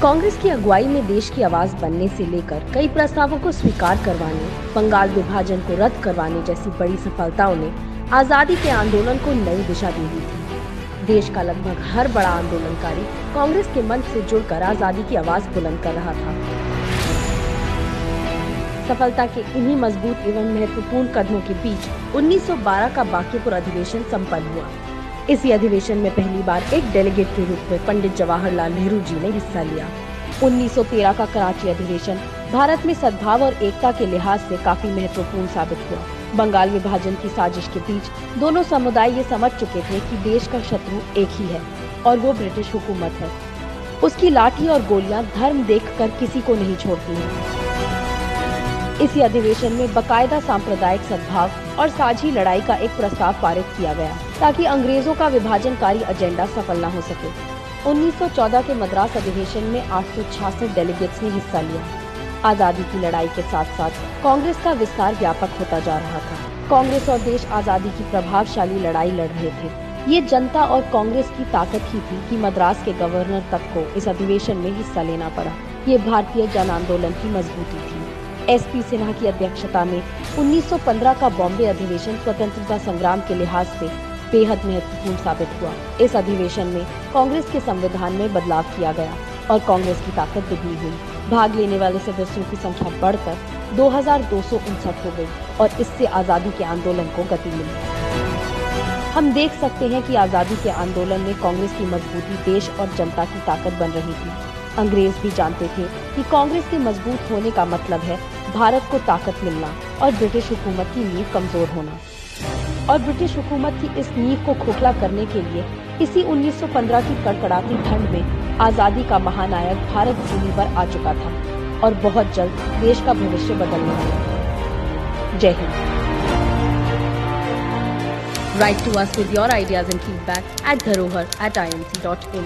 कांग्रेस की अगुवाई में देश की आवाज बनने से लेकर कई प्रस्तावों को स्वीकार करवाने, बंगाल विभाजन को रद्द करवाने जैसी बड़ी सफलताओं ने आजादी के आंदोलन को नई दिशा दी हुई थी। देश का लगभग हर बड़ा आंदोलनकारी कांग्रेस के मंच से जुड़कर आजादी की आवाज बुलंद कर रहा था। सफलता के इन्हीं मजबूत एवं महत्वपूर्ण कदमों के बीच 1912 का बांकीपुर अधिवेशन संपन्न हुआ। इसी अधिवेशन में पहली बार एक डेलीगेट के रूप में पंडित जवाहरलाल नेहरू जी ने हिस्सा लिया। 1913 का कराची अधिवेशन भारत में सद्भाव और एकता के लिहाज से काफी महत्वपूर्ण साबित हुआ। बंगाल विभाजन की साजिश के बीच दोनों समुदाय ये समझ चुके थे कि देश का शत्रु एक ही है और वो ब्रिटिश हुकूमत है। उसकी लाठी और गोलियां धर्म देखकर किसी को नहीं छोड़ती हैं। इसी अधिवेशन में बकायदा सांप्रदायिक सद्भाव और साझी लड़ाई का एक प्रस्ताव पारित किया गया ताकि अंग्रेजों का विभाजनकारी एजेंडा सफल न हो सके। 1914 के मद्रास अधिवेशन में 866 डेलीगेट्स ने हिस्सा लिया। आजादी की लड़ाई के साथ साथ कांग्रेस का विस्तार व्यापक होता जा रहा था। कांग्रेस और देश आजादी की प्रभावशाली लड़ाई लड़ रहे थे। ये जनता और कांग्रेस की ताकत ही थी कि मद्रास के गवर्नर तक को इस अधिवेशन में हिस्सा लेना पड़ा। ये भारतीय जन आंदोलन की मजबूती थी। एसपी सिन्हा की अध्यक्षता में 1915 का बॉम्बे अधिवेशन स्वतंत्रता संग्राम के लिहाज से बेहद महत्वपूर्ण साबित हुआ। इस अधिवेशन में कांग्रेस के संविधान में बदलाव किया गया और कांग्रेस की ताकत दुगनी हुई। भाग लेने वाले सदस्यों की संख्या बढ़कर 2259 हो गई और इससे आजादी के आंदोलन को गति मिली। हम देख सकते हैं कि आजादी के आंदोलन में कांग्रेस की मजबूती देश और जनता की ताकत बन रही थी। अंग्रेज भी जानते थे कि कांग्रेस के मजबूत होने का मतलब है भारत को ताकत मिलना और ब्रिटिश हुकूमत की नींव कमजोर होना। और ब्रिटिश हुकूमत की इस नींव को खोखला करने के लिए इसी 1915 की कड़कड़ाती ठंड में आजादी का महानायक भारत भूमि पर आ चुका था और बहुत जल्द देश का भविष्य बदलने वाला। जय Hind. Write to us with your ideas and feedback at dharohar@inc.in.